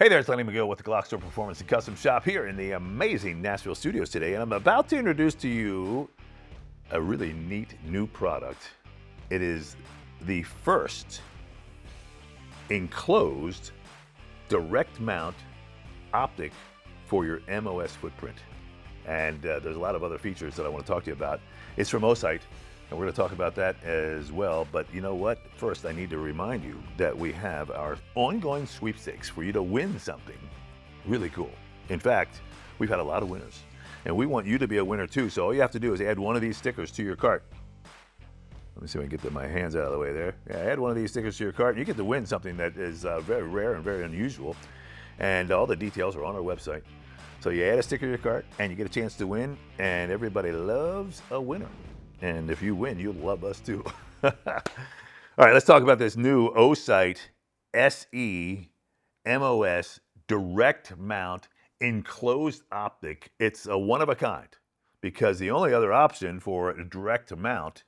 Hey there, it's Lenny McGill with the GlockStore Performance and Custom Shop here in the amazing Nashville studios today, and I'm about to introduce to you a really neat new product. It is the first enclosed direct mount optic for your MOS footprint. And there's a lot of other features that I want to talk to you about. It's from OSight, and we're going to talk about that as well. But you know what? First, I need to remind you that we have our ongoing sweepstakes for you to win something really cool. In fact, we've had a lot of winners, and we want you to be a winner too. So all you have to do is add one of these stickers to your cart. Let me see if I can get my hands out of the way there. Yeah, add one of these stickers to your cart. You get to win something that is very rare and very unusual. And all the details are on our website. So you add a sticker to your cart and you get a chance to win, and everybody loves a winner. And if you win, you'll love us too. All right, let's talk about this new OSight SE MOS direct mount enclosed optic. It's a one of a kind because the only other option for a direct mount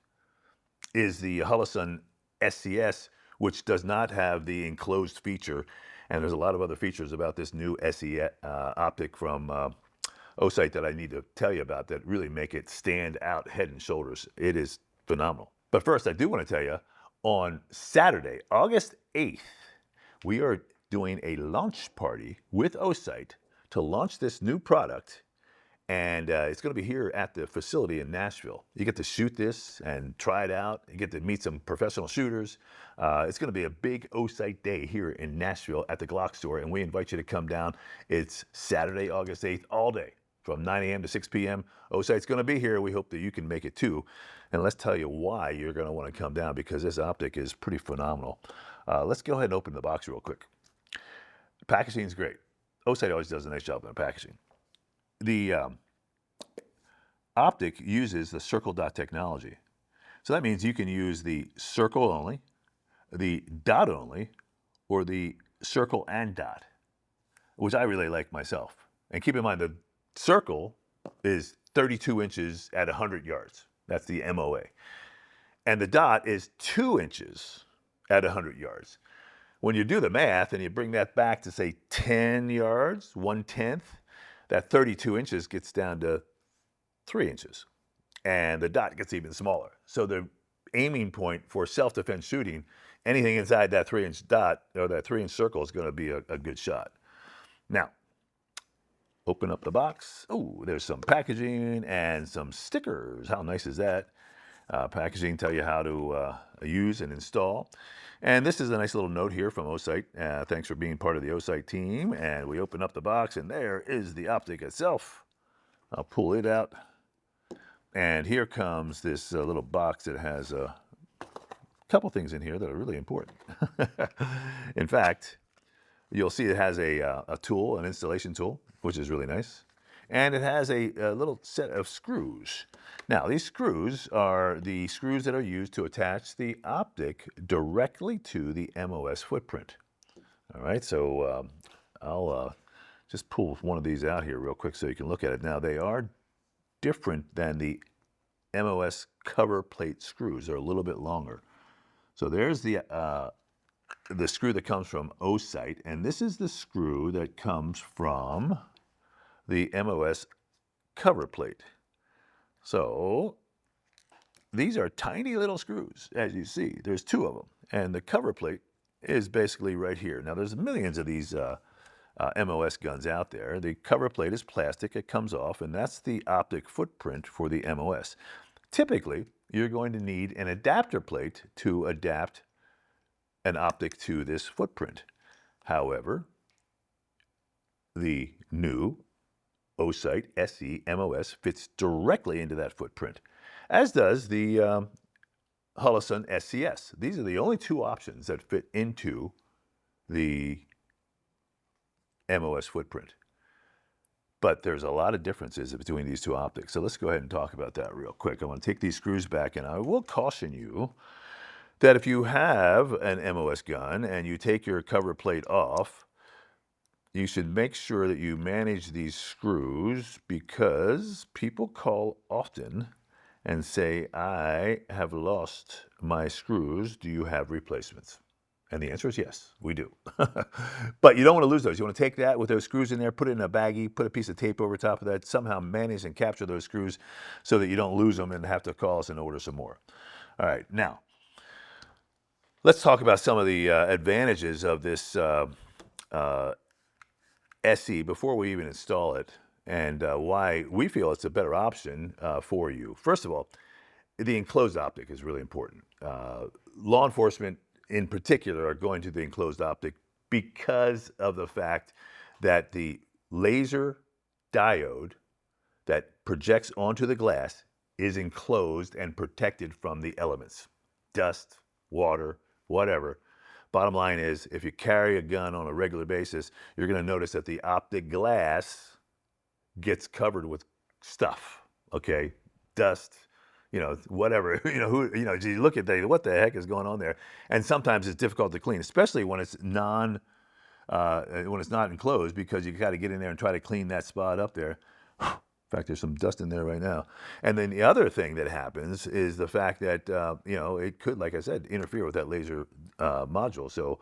is the Holosun SCS, which does not have the enclosed feature. And there's a lot of other features about this new SE optic from OSight that I need to tell you about that really make it stand out head and shoulders. It is phenomenal. But first, I do want to tell you, on Saturday, August 8th, we are doing a launch party with OSight to launch this new product. And it's going to be here at the facility in Nashville. You get to shoot this and try it out. You get to meet some professional shooters. It's going to be a big OSight day here in Nashville at the GlockStore, and we invite you to come down. It's Saturday, August 8th, all day from 9 a.m. to 6 p.m. OSight's going to be here. We hope that you can make it too. And let's tell you why you're going to want to come down, because this optic is pretty phenomenal. Let's go ahead and open the box real quick. The packaging is great. OSight always does a nice job on the packaging. The Optic uses the circle dot technology. So that means you can use the circle only, the dot only, or the circle and dot, which I really like myself. And keep in mind, the circle is 32 inches at 100 yards. That's the MOA. And the dot is 2 inches at 100 yards. When you do the math and you bring that back to, say, 10 yards, 1/10, that 32 inches gets down to 3 inches. And the dot gets even smaller. So the aiming point for self-defense shooting, anything inside that 3-inch dot or that 3-inch circle is going to be a good shot. Now, open up the box. Oh, there's some packaging and some stickers. How nice is that? Packaging tell you how to use and install. And this is a nice little note here from OSight. Thanks for being part of the OSight team. And we open up the box, and there is the optic itself. I'll pull it out. And here comes this little box that has a couple things in here that are really important. In fact, you'll see it has a tool, an installation tool, which is really nice. And it has a little set of screws. Now, these screws are the screws that are used to attach the optic directly to the MOS footprint. All right, so I'll just pull one of these out here real quick so you can look at it. Now, they are different than the MOS cover plate screws. They're a little bit longer. So there's the screw that comes from OSight, and this is the screw that comes from the MOS cover plate. So these are tiny little screws, as you see. There's 2 of them, and the cover plate is basically right here. Now, there's millions of these MOS guns out there. The cover plate is plastic. It comes off, and that's the optic footprint for the MOS. Typically, you're going to need an adapter plate to adapt an optic to this footprint. However, the new OSight SE MOS fits directly into that footprint, as does the Holosun SCS. These are the only 2 options that fit into the MOS footprint. But there's a lot of differences between these 2 optics. So let's go ahead and talk about that real quick. I want to take these screws back, and I will caution you that if you have an MOS gun and you take your cover plate off, you should make sure that you manage these screws, because people call often and say, I have lost my screws. Do you have replacements? And the answer is yes, we do. But you don't want to lose those. You want to take that with those screws in there, put it in a baggie, put a piece of tape over top of that, somehow manage and capture those screws so that you don't lose them and have to call us and order some more. All right, now let's talk about some of the advantages of this SE before we even install it, and why we feel it's a better option for you. First of all, the enclosed optic is really important. Law enforcement in particular are going to the enclosed optic because of the fact that the laser diode that projects onto the glass is enclosed and protected from the elements, dust, water, whatever. Bottom line is, if you carry a gun on a regular basis, you're going to notice that the optic glass gets covered with stuff, okay? Dust, whatever, you look at that, what the heck is going on there? And sometimes it's difficult to clean, especially when it's not enclosed, because you got to get in there and try to clean that spot up there. In fact, there's some dust in there right now. And then the other thing that happens is the fact that, it could, like I said, interfere with that laser module. So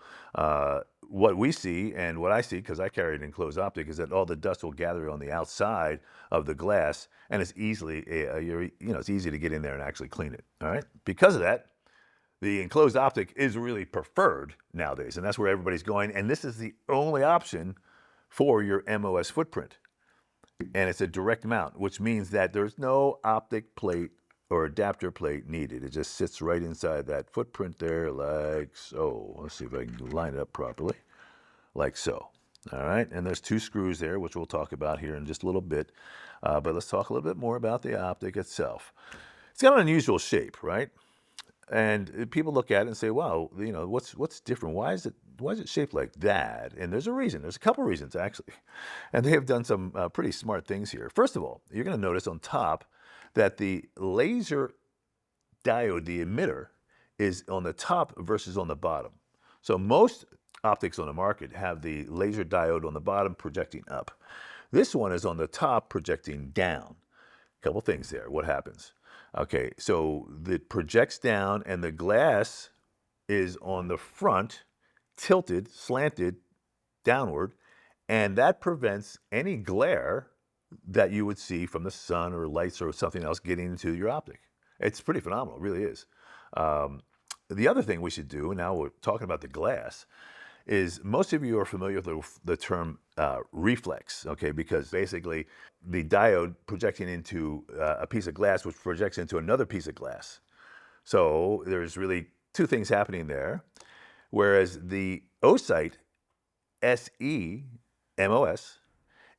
what we see and what I see, because I carry an enclosed optic, is that all the dust will gather on the outside of the glass, and it's it's easy to get in there and actually clean it. All right. Because of that, the enclosed optic is really preferred nowadays, and that's where everybody's going. And this is the only option for your MOS footprint. And it's a direct mount, which means that there's no optic plate or adapter plate needed. It just sits right inside that footprint there, like so. Let's see if I can line it up properly, like so. All right, and there's two screws there, which we'll talk about here in just a little bit. But let's talk a little bit more about the optic itself. It's got an unusual shape, right? And people look at it and say, "Wow, what's different? Why is it shaped like that?" And there's a reason. There's a couple reasons actually, and they have done some pretty smart things here. First of all, you're going to notice on top that the laser diode, the emitter, is on the top versus on the bottom. So most optics on the market have the laser diode on the bottom projecting up. This one is on the top projecting down. A couple things there. What happens? Okay, so it projects down and the glass is on the front, tilted, slanted downward, and that prevents any glare that you would see from the sun or lights or something else getting into your optic. It's pretty phenomenal, it really is. The other thing we should do, and now we're talking about the glass, is most of you are familiar with the term reflex, okay? Because basically the diode projecting into a piece of glass, which projects into another piece of glass. So there's really two things happening there. Whereas the OSight SE MOS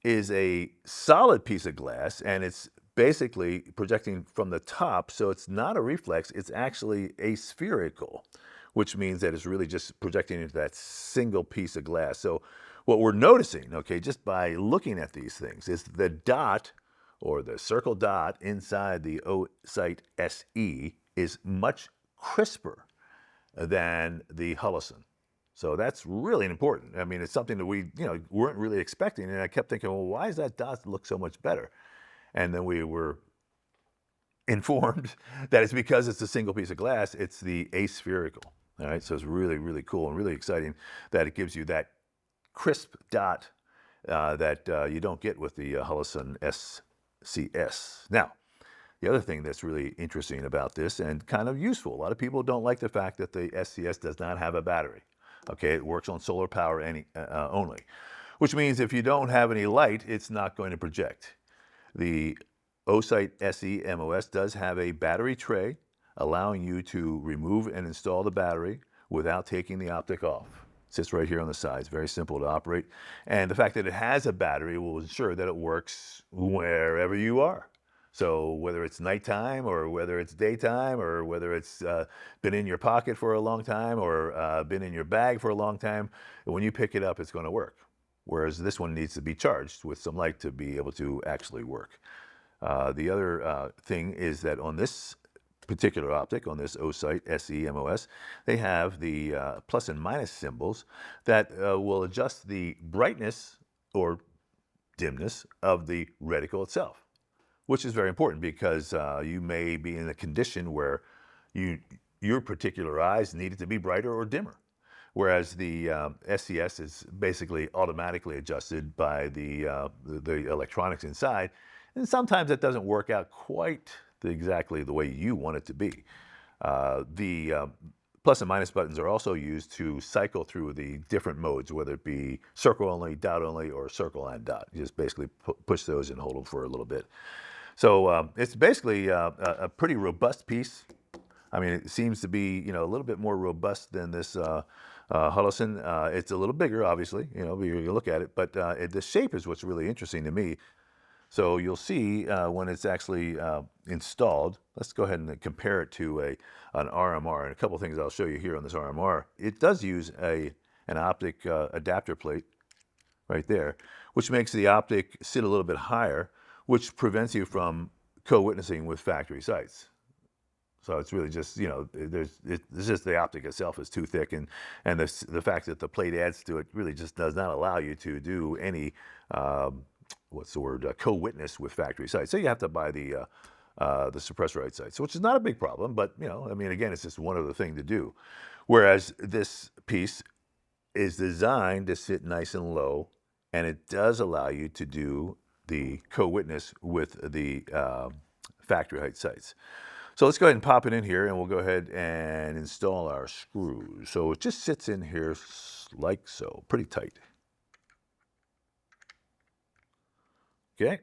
is a solid piece of glass, and it's basically projecting from the top, so it's not a reflex, it's actually aspherical, which means that it's really just projecting into that single piece of glass. So what we're noticing, okay, just by looking at these things, is the dot, or the circle dot inside the OSight SE is much crisper than the Hullison. So that's really important. I mean, it's something that we weren't really expecting, and I kept thinking, well, why does that dot look so much better? And then we were informed that it's because it's a single piece of glass, it's the aspherical. All right, so it's really, really cool and really exciting that it gives you that crisp dot that you don't get with the Hullison SCS. Now, the other thing that's really interesting about this and kind of useful, a lot of people don't like the fact that the SCS does not have a battery. Okay, it works on solar power only, which means if you don't have any light, it's not going to project. The OSight SE MOS does have a battery tray, allowing you to remove and install the battery without taking the optic off. It sits right here on the side. It's very simple to operate. And the fact that it has a battery will ensure that it works wherever you are. So whether it's nighttime or whether it's daytime or whether it's been in your pocket for a long time or been in your bag for a long time, when you pick it up, it's going to work. Whereas this one needs to be charged with some light to be able to actually work. The other thing is that on this particular optic, on this OSight SE MOS, they have the plus and minus symbols that will adjust the brightness or dimness of the reticle itself, which is very important because you may be in a condition where your particular eyes need it to be brighter or dimmer. whereas the SCS is basically automatically adjusted by the electronics inside. And sometimes it doesn't work out quite exactly the way you want it to be. The plus and minus buttons are also used to cycle through the different modes, whether it be circle only, dot only, or circle and dot. You just basically push those and hold them for a little bit. So it's basically a pretty robust piece. I mean, it seems to be, a little bit more robust than this Huddleston. It's a little bigger, obviously, you look at it, but the shape is what's really interesting to me. So you'll see when it's actually installed. Let's go ahead and compare it to an RMR. And a couple things I'll show you here on this RMR. It does use an optic adapter plate right there, which makes the optic sit a little bit higher, which prevents you from co-witnessing with factory sights. So it's really just, it's just the optic itself is too thick, and the fact that the plate adds to it really just does not allow you to do any, co-witness with factory sights. So you have to buy the suppressor sights, which is not a big problem, but, again, it's just one other thing to do. Whereas this piece is designed to sit nice and low, and it does allow you to do the co-witness with the factory height sights. So let's go ahead and pop it in here, and we'll go ahead and install our screws. So it just sits in here like so, pretty tight. Okay,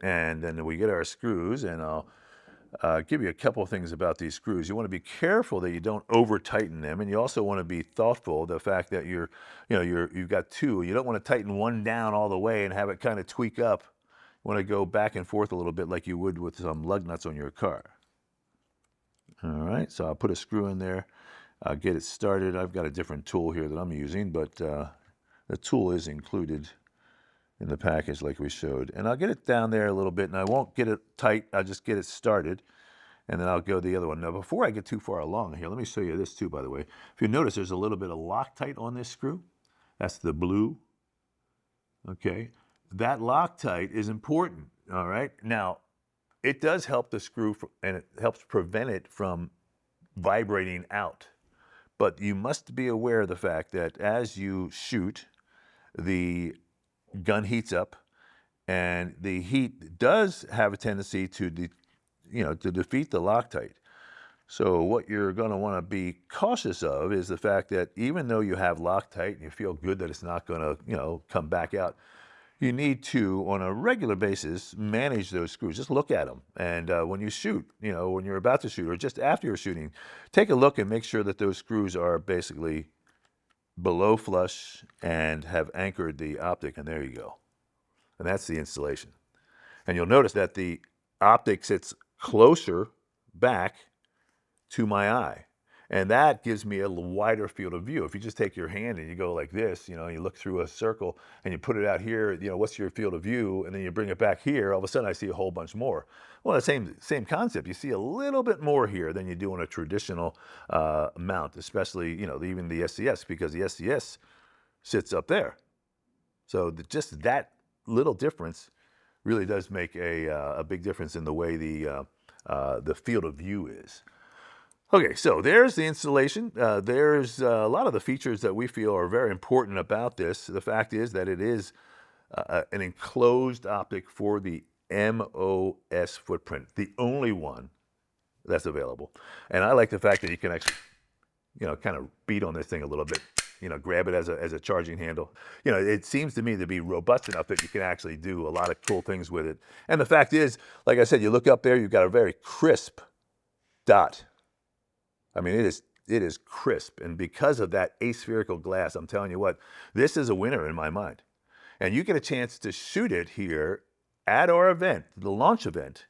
and then we get our screws, and I'll give you a couple of things about these screws. You want to be careful that you don't over tighten them, and you also want to be thoughtful of the fact that you've got two. You don't want to tighten one down all the way and have it kind of tweak up. You want to go back and forth a little bit like you would with some lug nuts on your car. All right, so I'll put a screw in there, get it started. I've got a different tool here that I'm using, but the tool is included in the package like we showed. And I'll get it down there a little bit, and I won't get it tight. I'll just get it started, and then I'll go the other one. Now, before I get too far along here, let me show you this too, by the way. If you notice, there's a little bit of Loctite on this screw. That's the blue. Okay, that Loctite is important, all right? Now, it does help the screw, and it helps prevent it from vibrating out. But you must be aware of the fact that as you shoot, the gun heats up, and the heat does have a tendency to defeat the Loctite. So what you're going to want to be cautious of is the fact that even though you have Loctite and you feel good that it's not going to, come back out, you need to, on a regular basis, manage those screws. Just look at them. And when you shoot, when you're about to shoot or just after you're shooting, take a look and make sure that those screws are basically below flush and have anchored the optic. And there you go. And that's the installation. And you'll notice that the optic sits closer back to my eye. And that gives me a wider field of view. If you just take your hand and you go like this, you look through a circle and you put it out here, what's your field of view? And then you bring it back here, all of a sudden I see a whole bunch more. Well, the same concept. You see a little bit more here than you do on a traditional mount, especially, even the SCS, because the SCS sits up there. So just that little difference really does make a big difference in the way the field of view is. Okay, so there's the installation. There's a lot of the features that we feel are very important about this. The fact is that it is an enclosed optic for the MOS footprint, the only one that's available. And I like the fact that you can actually, kind of beat on this thing a little bit, grab it as a charging handle. It seems to me to be robust enough that you can actually do a lot of cool things with it. And the fact is, like I said, you look up there, you've got a very crisp dot. I mean, it is crisp, and because of that aspherical glass, I'm telling you what, this is a winner in my mind. And you get a chance to shoot it here at our event, the launch event,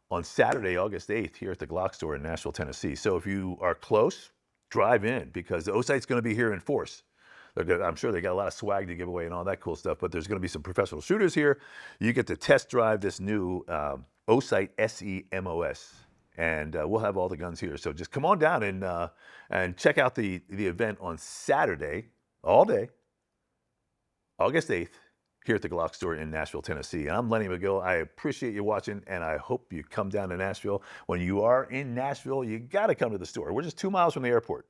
on Saturday, August 8th, here at the GlockStore in Nashville, Tennessee. So if you are close, drive in, because the OSight's going to be here in force. I'm sure they got a lot of swag to give away and all that cool stuff, but there's going to be some professional shooters here. You get to test drive this new OSight SE MOS. And we'll have all the guns here. So just come on down and check out the event on Saturday, all day, August 8th, here at the GlockStore in Nashville, Tennessee. And I'm Lenny McGill. I appreciate you watching, and I hope you come down to Nashville. When you are in Nashville, you got to come to the store. We're just 2 miles from the airport.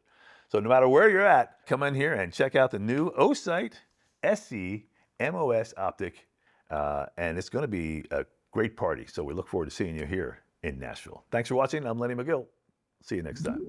So no matter where you're at, come in here and check out the new OSight SE MOS Optic. And it's going to be a great party. So we look forward to seeing you here in Nashville. Thanks for watching. I'm Lenny McGill. See you next time.